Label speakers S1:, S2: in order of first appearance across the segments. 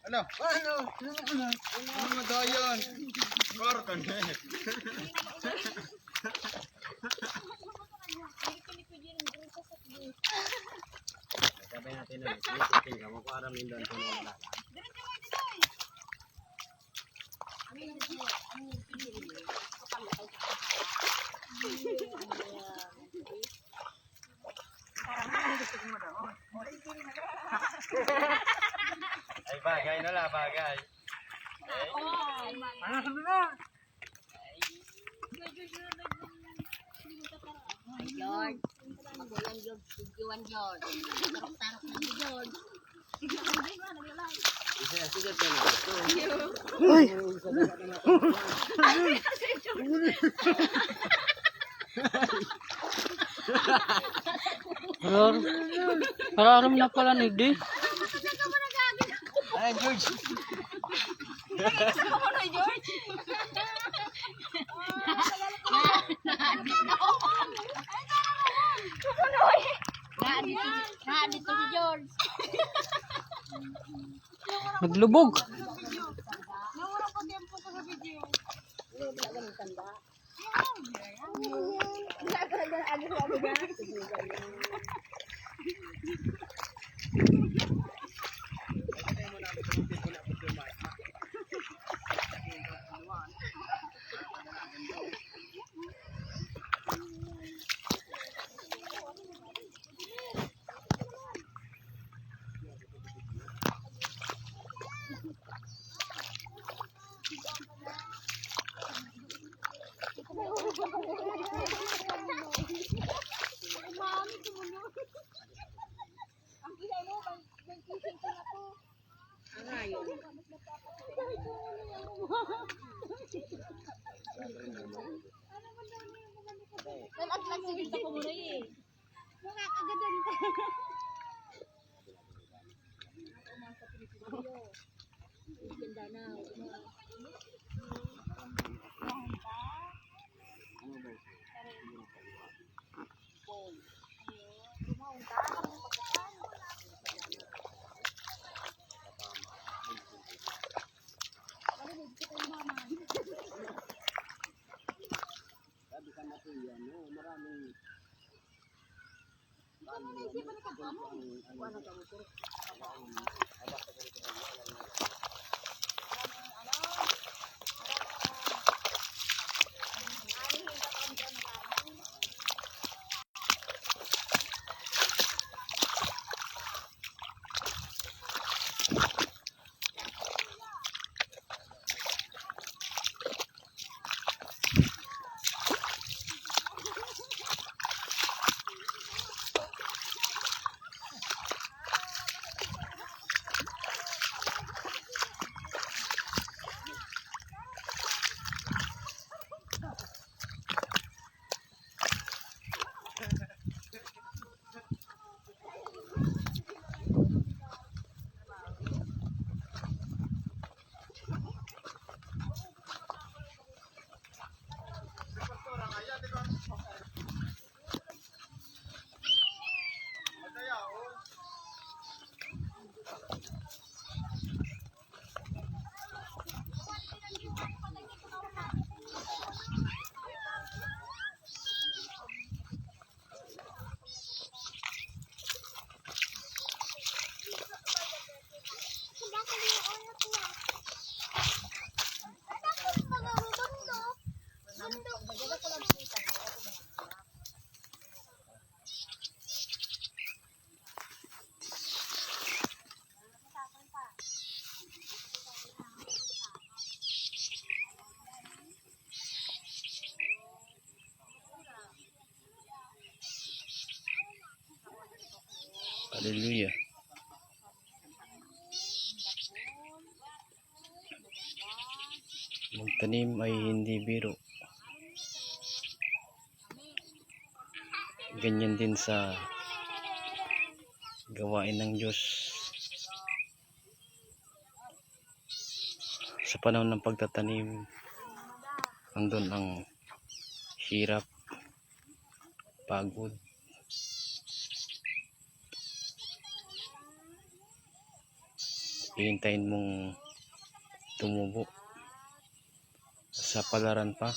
S1: Ano? Ano mo daw yun? Korton eh.
S2: Sabay natin na. Tingnan mo kung aram din doon kung wala.
S1: Ay bagay na lang, bagay.
S3: Ano sabi na?
S4: George, magulang George, tujuan George. Tarok-tarok na si George.
S2: Sige po na.
S3: Uy! Pararam na pala ni Di.
S1: Ay, George.
S4: Dito si George.
S3: Naglubog.
S4: Nag-atlas si Vita ko muna eh. Mukha kagadan ka.
S3: Hallelujah. Magtanim ay hindi biro. Ganyan din sa gawain ng Diyos. Sa panahon ng pagtatanim, andun ang hirap, pagod, hihintayin mong tumubo. Sa palaran pa,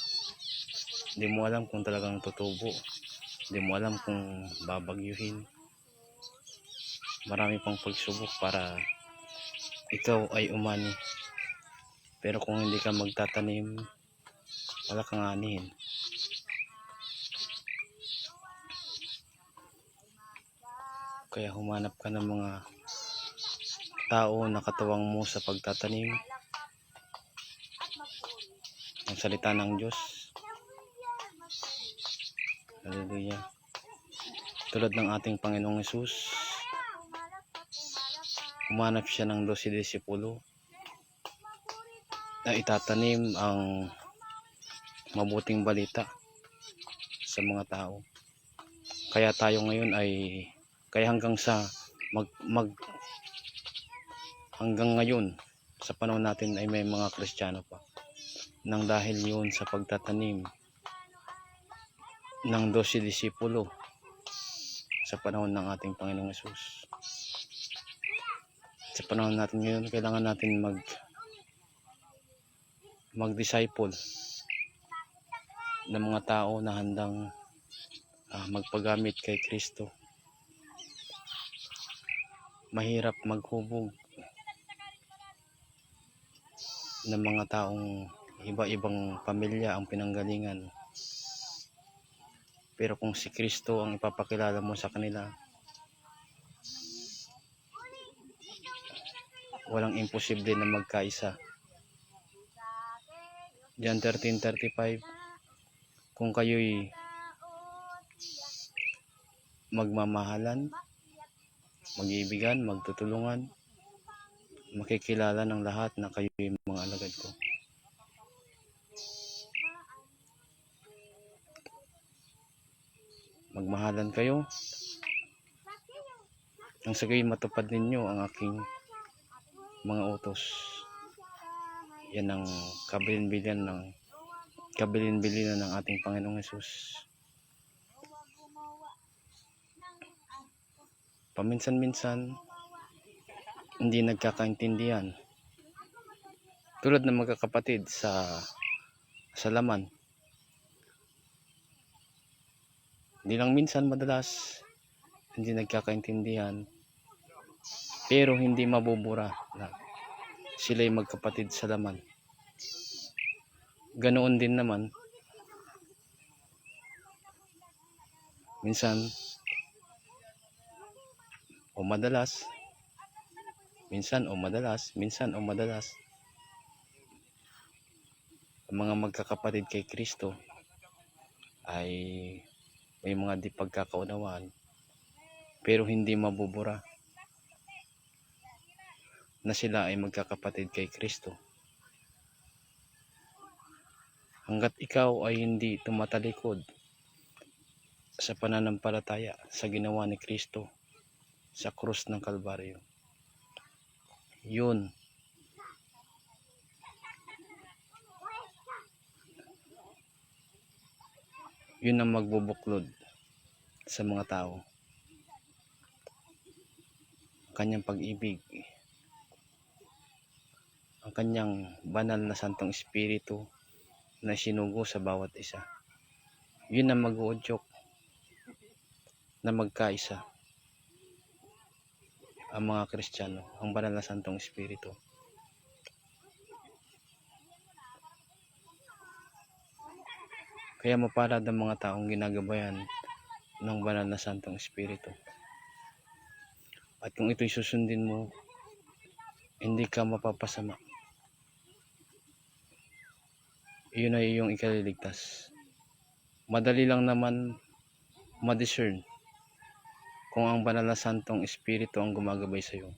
S3: hindi mo alam kung talagang tutubo. Hindi mo alam kung babagyuhin. Marami pang pagsubok para ikaw ay umani. Pero kung hindi ka magtatanim, wala kang anihin. Kaya humanap ka ng mga tao na katuwang mo sa pagtatanim ng salita ng Diyos. Hallelujah. Tulad ng ating Panginoong Hesus, humanap siya ng 12 disipulo na itatanim ang mabuting balita sa mga tao. Kaya tayo ngayon hanggang ngayon sa panahon natin ay may mga Kristiyano pa, nang dahil yun sa pagtatanim ng 12 disipulo sa panahon ng ating Panginoong Hesus. Sa panahon natin ngayon, kailangan natin mag-disciple ng mga tao na handang magpagamit kay Kristo. Mahirap maghubog ng mga taong iba-ibang pamilya ang pinanggalingan. Pero kung si Kristo ang ipapakilala mo sa kanila, walang imposible na magkaisa. John 13:35, kung kayo'y magmamahalan, mag-iibigan, magtutulungan, makikilala ng lahat na kayo'y mga alagad ko. Magmahalan kayo nang sa gayon matupad ninyo ang aking mga utos. Yan ang kabilin-bilinan ng ating Panginoong Hesus. Paminsan-minsan hindi nagkakaintindihan, tulad ng magkakapatid sa laman. Hindi lang minsan, madalas hindi nagkakaintindihan, pero hindi mabubura na sila'y magkapatid sa laman. Ganoon din naman minsan o madalas, ang mga magkakapatid kay Kristo ay may mga di pagkakaunawaan, pero hindi mabubura na sila ay magkakapatid kay Kristo. Hanggat ikaw ay hindi tumatalikod sa pananampalataya sa ginawa ni Kristo sa krus ng Kalbaryo, yun ang magbubuklod sa mga tao. Kanyang pag-ibig, ang kanyang banal na Santong Espiritu na sinugo sa bawat isa. Yun ang mag-uudyok na magkaisa ang mga Kristiyano, ang banal na Santong Espiritu. Kaya mapalad ang mga taong ginagabayan ng banal na Santong Espiritu. At kung ito'y susundin mo, hindi ka mapapasama. Iyon ay iyong ikaliligtas. Madali lang naman ma-discern kung ang banal na Santong Espiritu ang gumagabay sa iyo.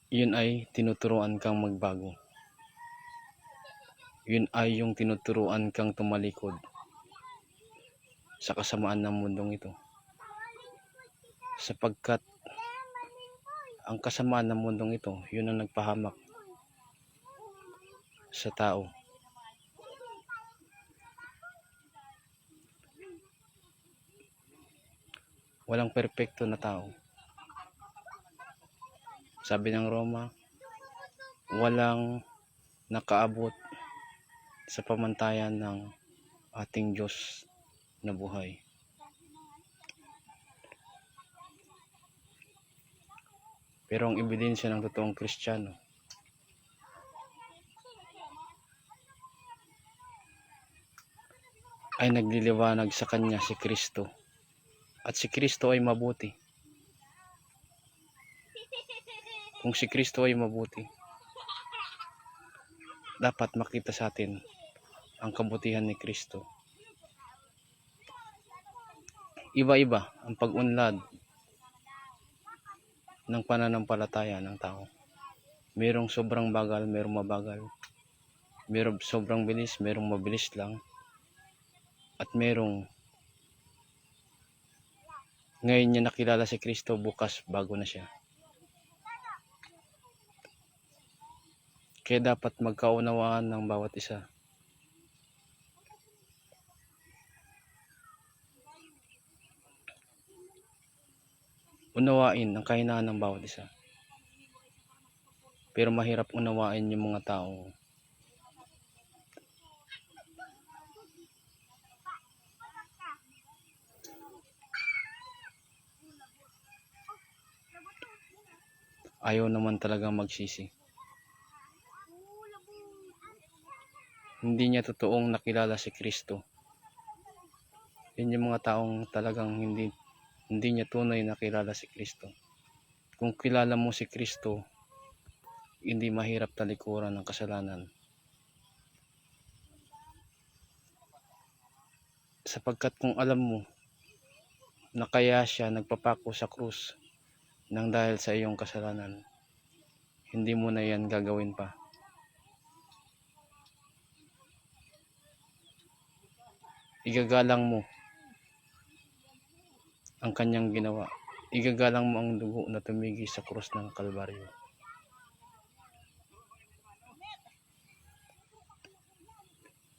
S3: Yun ay tinuturuan kang magbago. Yun ay yung tinuturuan kang tumalikod sa kasamaan ng mundong ito. Sapagkat ang kasamaan ng mundong ito, yun ang nagpahamak sa tao. Walang perpekto na tao. Sabi ng Roma, walang nakaabot sa pamantayan ng ating Diyos na buhay. Pero ang ebidensya ng totoong Kristiyano ay nagliliwanag sa kanya si Kristo. At si Kristo ay mabuti. Kung si Kristo ay mabuti, dapat makita sa atin ang kabutihan ni Kristo. Iba-iba ang pag-unlad ng pananampalataya ng tao. Merong sobrang bagal, merong mabagal. Merong sobrang bilis, merong mabilis lang. At merong ngayon niya nakilala si Kristo, bukas bago na siya. Kaya dapat magkaunawaan ng bawat isa. Unawain ang kahinaan ng bawat isa. Pero mahirap unawain yung mga tao ayaw naman talagang magsisi. Hindi niya totoong nakilala si Kristo. Yun yung mga taong talagang hindi niya tunay nakilala si Kristo. Kung kilala mo si Kristo, hindi mahirap talikuran ng kasalanan. Sapagkat kung alam mo na kaya siya nagpapako sa krus nang dahil sa iyong kasalanan, hindi mo na yan gagawin pa. Igagalang mo ang kanyang ginawa. Igagalang mo ang dugo na tumigi sa krus ng Kalbaryo.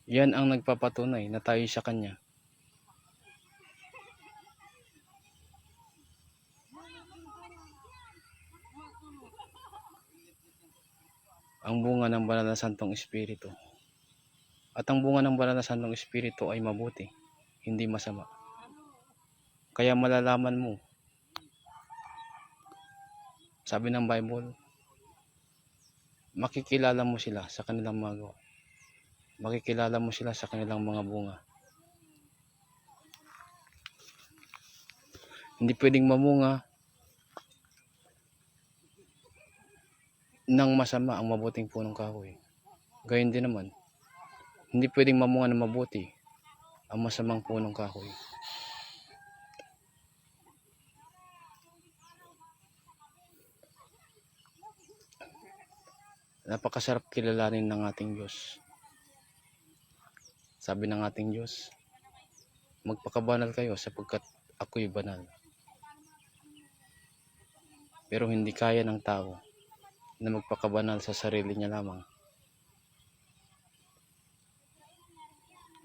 S3: Yan ang nagpapatunay na tayo sa kanya. Ang bunga ng banal na Santong Espiritu. At ang bunga ng banal na Santong Espiritu ay mabuti, hindi masama. Kaya malalaman mo, sabi ng Bible, makikilala mo sila sa kanilang mga gawa. Makikilala mo sila sa kanilang mga bunga. Hindi pwedeng mamunga ng masama ang mabuting punong kahoy. Gayon din naman, hindi pwedeng mamunga ng mabuti ang masamang punong kahoy. Napakasarap kilalanin ng ating Diyos. Sabi ng ating Diyos, magpakabanal kayo sapagkat ako'y banal. Pero hindi kaya ng tao na magpakabanal sa sarili niya lamang.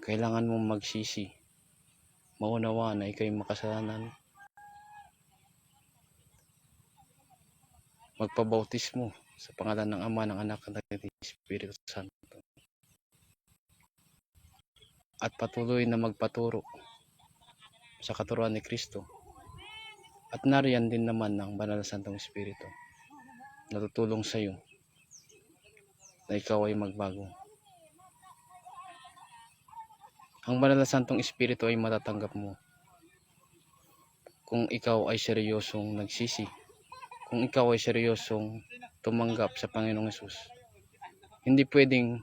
S3: Kailangan mong magsisi, maunawa na ikaw'y makasalanan, magpabautismo sa pangalan ng Ama, ng Anak, at ng Espiritu Santo. At patuloy na magpaturo sa katuruan ni Kristo. At nariyan din naman ng Banal na Santong Espiritu na tutulong sa iyo na ikaw ay magbago. Ang Banal na Santong Espiritu ay matatanggap mo kung ikaw ay seryosong nagsisi, kung ikaw ay seryosong tumanggap sa Panginoong Hesus. Hindi pwedeng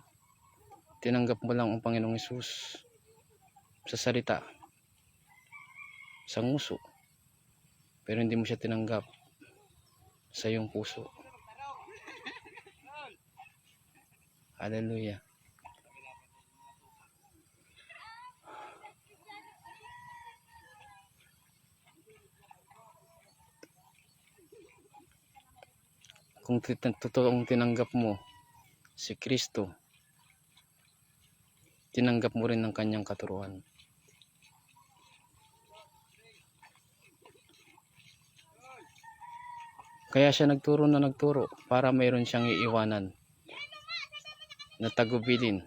S3: tinanggap mo lang ang Panginoong Hesus sa salita, sa nguso, pero hindi mo siya tinanggap sa iyong puso. Hallelujah. Kung totoong tinanggap mo si Kristo, tinanggap mo rin ang kanyang katuruan. Kaya siya nagturo na nagturo para mayroon siyang iiwanan na tagubilin.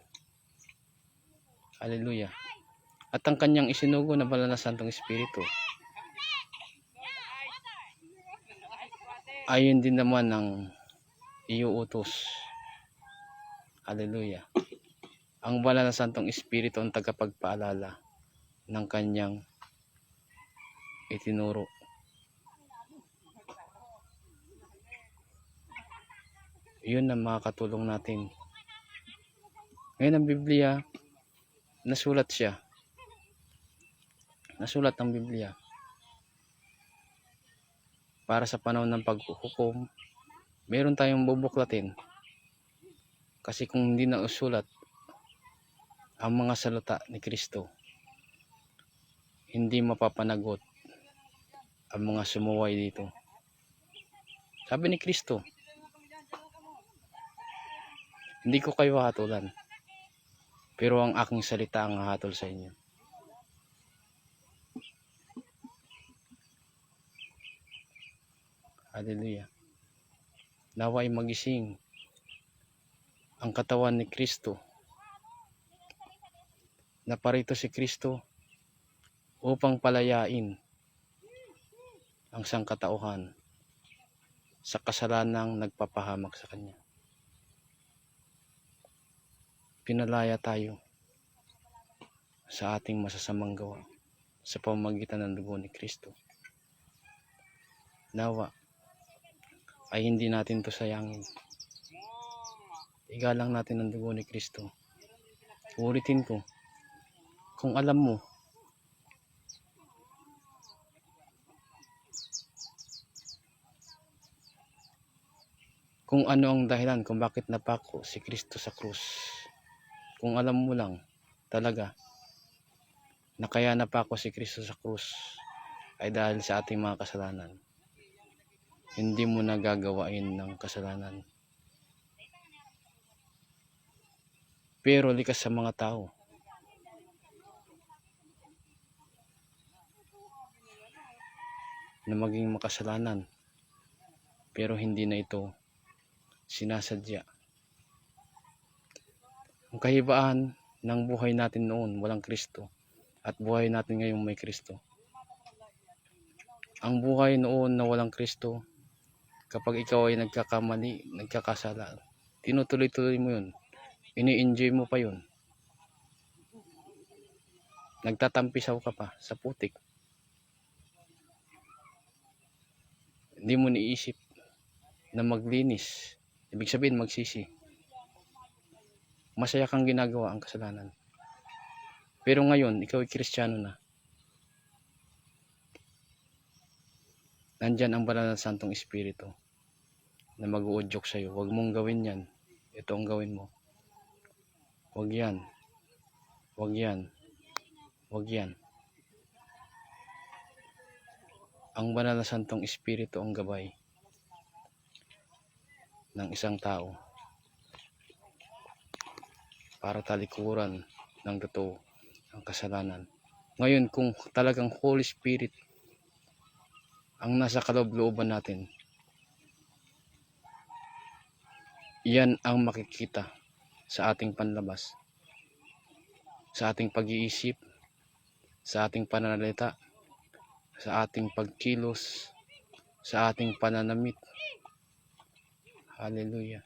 S3: Hallelujah. At ang kanyang isinugo na banal na Santong Espiritu, ayon din naman ng iuutos. Hallelujah. Ang banal na Santong Espiritu ang tagapagpaalala ng kanyang itinuro. Yun ang makakatulong natin. Ngayon ang Biblia, nasulat siya. Nasulat ang Biblia. Para sa panahon ng paghuhukom, meron tayong bubuklatin. Kasi kung hindi na usulat ang mga salita ni Kristo, hindi mapapanagot ang mga sumuway dito. Sabi ni Kristo, hindi ko kayo hatulan, pero ang aking salita ang hahatol sa inyo. Hallelujah. Naway magising ang katawan ni Kristo. Naparito si Kristo upang palayain ang sangkatauhan sa kasalanang nagpapahamak sa Kanya. Pinalaya tayo sa ating masasamang gawa sa pamamagitan ng dugo ni Kristo. Nawa ay hindi natin to sayangin. Igalang natin ang dugo ni Kristo. Ulitin ko, kung alam mo kung ano ang dahilan kung bakit napako si Kristo sa krus, kung alam mo lang talaga na kaya napako si Kristo sa krus ay dahil sa ating mga kasalanan, hindi mo na gagawain ng kasalanan. Pero likas sa mga tao na maging makasalanan, pero hindi na ito sinasadya. Ang kahibaan ng buhay natin noon walang Kristo at buhay natin ngayong may Kristo. Ang buhay noon na walang Kristo, kapag ikaw ay nagkakamali, nagkakasala, tinutuloy-tuloy mo yun. Ini-enjoy mo pa yun. Nagtatampisaw ka pa sa putik. Hindi mo niisip na maglinis. Ibig sabihin magsisi. Masaya kang ginagawa ang kasalanan. Pero ngayon, ikaw ay Kristiyano na. Nandyan ang banal na Santong Espiritu na mag-uudyok sa'yo. Huwag mong gawin yan. Ito ang gawin mo. Huwag yan. Huwag yan. Huwag yan. Ang banal na Santong Espiritu ang gabay ng isang tao para talikuran ng totoo ang kasalanan. Ngayon, kung talagang Holy Spirit ang nasa kaloob-looban natin, yan ang makikita sa ating panlabas, sa ating pag-iisip, sa ating pananalita, sa ating pagkilos, sa ating pananamit. Hallelujah.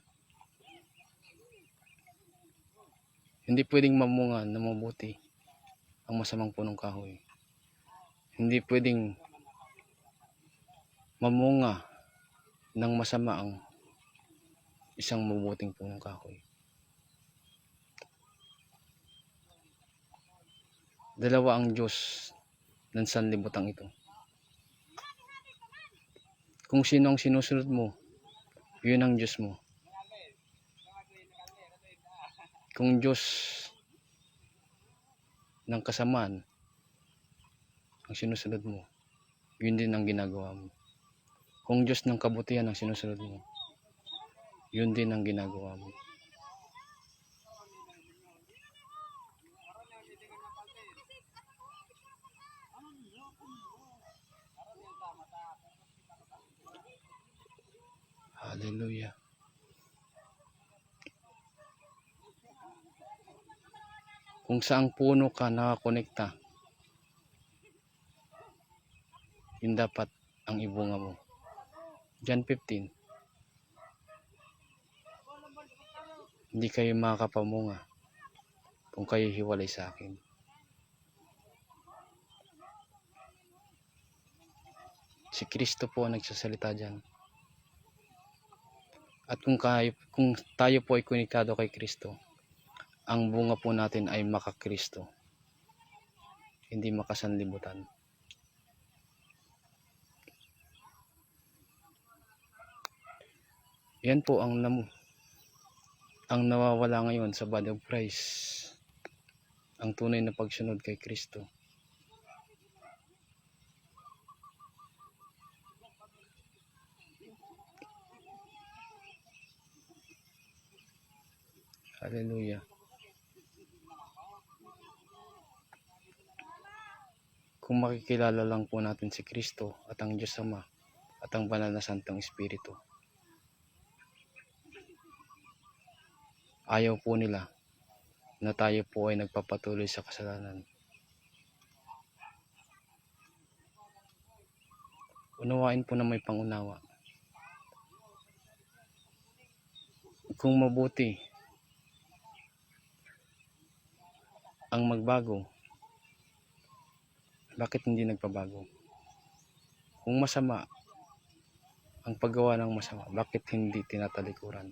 S3: Hindi pwedeng mamunga na mabuti ang masamang punong kahoy. Hindi pwedeng mamunga ng masama ang isang mabuting punong kahoy. Dalawa ang Diyos ng sanlibutan ito. Kung sino ang sinusunod mo, yun ang Diyos mo. Kung Diyos ng kasamaan ang sinusunod mo, yun din ang ginagawa mo. Kung Diyos ng kabutihan ang sinusunod mo, yun din ang ginagawa mo. Hallelujah. Kung saang puno ka nakakonekta, yun dapat ang ibunga mo. John 15. Hindi kayo makakapamunga kung kayo hiwalay sa akin. Si Kristo po ang nagsasalita dyan. At kung tayo po ay konektado kay Kristo, ang bunga po natin ay makakristo, hindi makasanlibutan. Yan po ang nawawala ngayon sa body of Christ, ang tunay na pagsunod kay Kristo. Hallelujah. Kung makikilala lang po natin si Kristo at ang Diyos Ama at ang Banal na Santong Espiritu, ayaw po nila na tayo po ay nagpapatuloy sa kasalanan. Unawain po na may pangunawa. Kung mabuti ang magbago, bakit hindi nagpabago? Kung masama ang paggawa ng masama, bakit hindi tinatalikuran?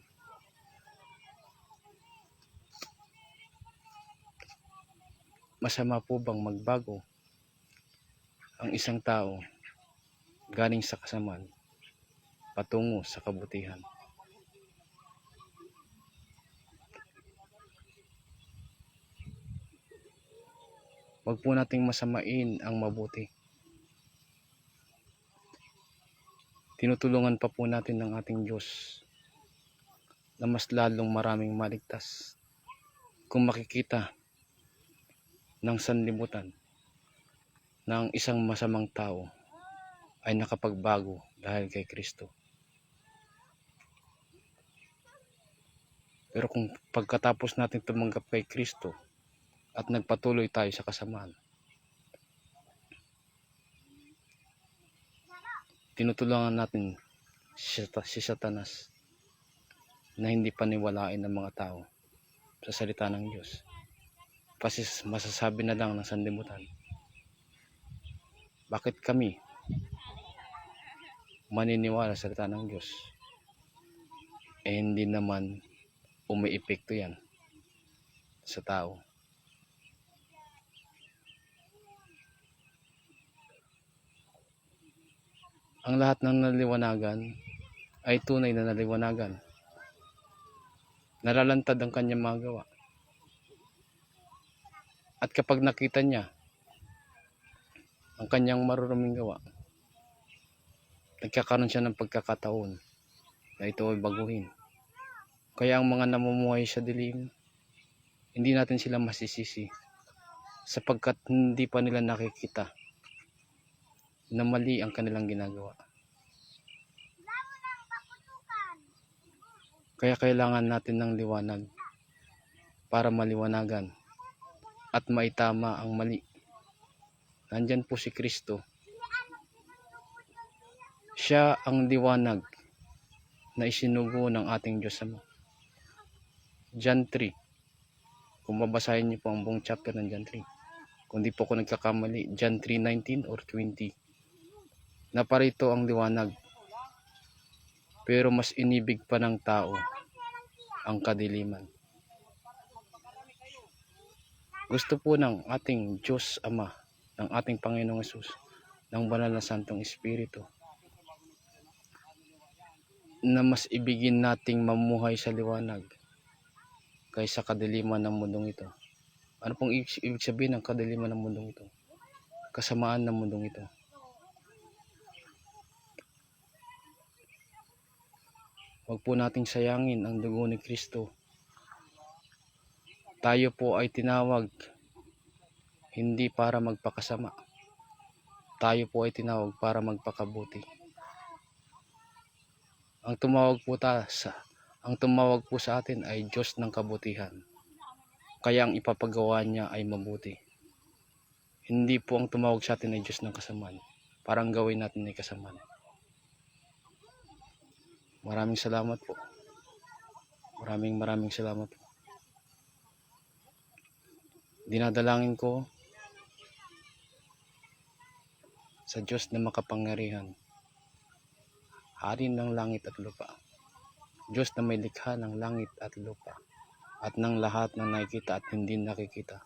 S3: Masama po bang magbago ang isang tao galing sa kasamaan patungo sa kabutihan? Huwag po nating masamain ang mabuti. Tinutulungan pa po natin ng ating Diyos na mas lalong maraming maligtas kung makikita ng sanlibutan na ang isang masamang tao ay nakapagbago dahil kay Kristo. Pero kung pagkatapos natin tumanggap kay Kristo at nagpatuloy tayo sa kasamaan, tinutulungan natin si Satanas na hindi paniwalain ng mga tao sa salita ng Diyos. Kasi masasabi na lang ng sanlibutan, bakit kami maniniwala sa salita ng Diyos? Hindi naman umiepekto yan sa tao. Ang lahat ng naliwanagan ay tunay na naliwanagan. Nalalantad ang kanyang mga gawa. At kapag nakita niya ang kanyang maruruming gawa, nagkakaroon siya ng pagkakataon na ito ay baguhin. Kaya ang mga namumuhay sa dilim, hindi natin sila masisisi sapagkat hindi pa nila nakikita na mali ang kanilang ginagawa. Kaya kailangan natin ng liwanag para maliwanagan at maitama ang mali. Nandyan po si Kristo. Siya ang liwanag na isinugo ng ating Diyos Ama. John 3. Kung babasahin niyo po ang buong chapter ng John 3. Kung di po ako nagkakamali, John 3:19 or 20. Naparito ang liwanag, pero mas inibig pa ng tao ang kadiliman. Gusto po ng ating Diyos Ama, ng ating Panginoong Hesus, ng Banal na Santong Espiritu, na mas ibigin nating mamuhay sa liwanag kaysa kadiliman ng mundong ito. Ano pong ibig sabihin ng kadiliman ng mundong ito? Kasamaan ng mundong ito. Huwag po nating sayangin ang dugo ni Kristo. Tayo po ay tinawag hindi para magpakasama. Tayo po ay tinawag para magpakabuti. Ang tumawag po sa atin ay Diyos ng kabutihan. Kaya ang ipapagawa niya ay mabuti. Hindi po ang tumawag sa atin ay Diyos ng kasamaan. Parang gawin natin ay kasamaan. Maraming salamat po. Maraming salamat po. Dinadalangin ko sa Diyos na makapangyarihan, Hari ng langit at lupa, Diyos na may likha ng langit at lupa, at ng lahat ng nakikita at hindi nakikita.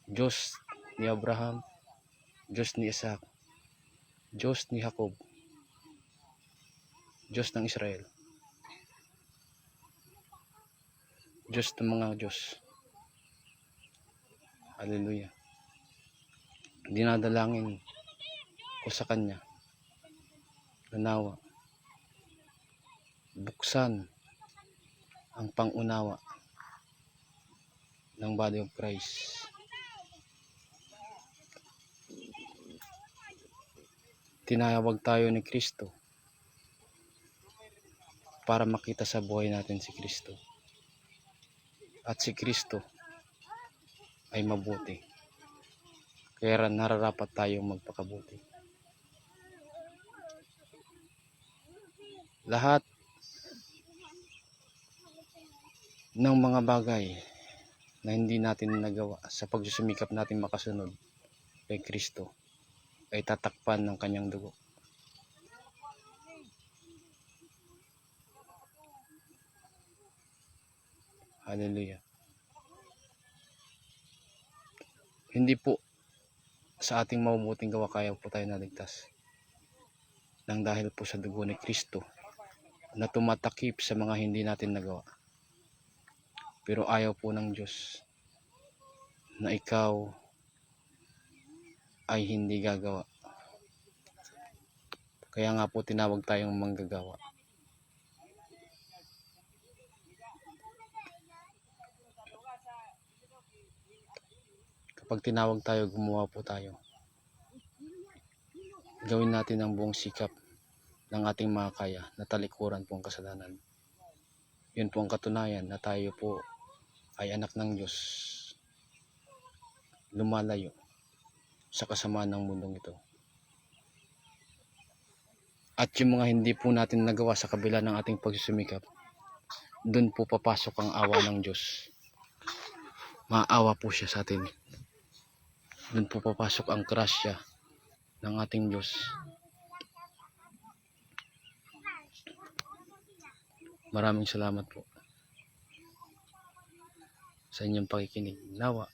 S3: Diyos ni Abraham, Diyos ni Isaac, Diyos ni Jacob, Diyos ng Israel, Diyos ng mga Diyos. Hallelujah. Dinadalangin ko sa Kanya na nawa buksan ang pangunawa ng body of Christ. Tinawag tayo ni Kristo para makita sa buhay natin si Kristo. At si Kristo ay mabuti. Kaya nararapat tayong magpakabuti. Lahat ng mga bagay na hindi natin nagawa sa pagsusumikap natin makasunod kay Kristo ay tatakpan ng kanyang dugo. Hallelujah. Hindi po sa ating mabubuting gawa kaya po tayo naligtas. Nang dahil po sa dugo ni Kristo na tumatakip sa mga hindi natin nagawa. Pero ayaw po ng Diyos na ikaw ay hindi gagawa. Kaya nga po tinawag tayong manggagawa. Kapag tinawag tayo, gumawa po tayo. Gawin natin ang buong sikap ng ating makakaya na talikuran po ang kasalanan. Yun po ang katunayan na tayo po ay anak ng Diyos. Lumalayo sa kasamaan ng mundong ito. At yung mga hindi po natin nagawa sa kabila ng ating pagsusumikap, doon po papasok ang awa ng Diyos. Maawa po siya sa atin. Doon po papasok ang grasya ng ating Diyos. Maraming salamat po sa inyong pakikinig. Nawa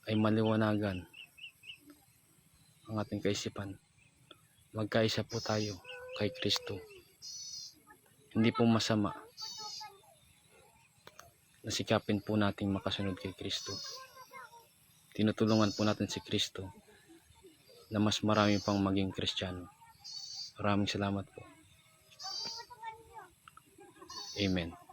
S3: ay maliwanagan ang ating kaisipan. Magkaisa po tayo kay Kristo. Hindi po masama na sikapin po nating makasunod kay Kristo. Tinutulungan po natin si Kristo na mas marami pang maging Kristiyano. Maraming salamat po. Amen.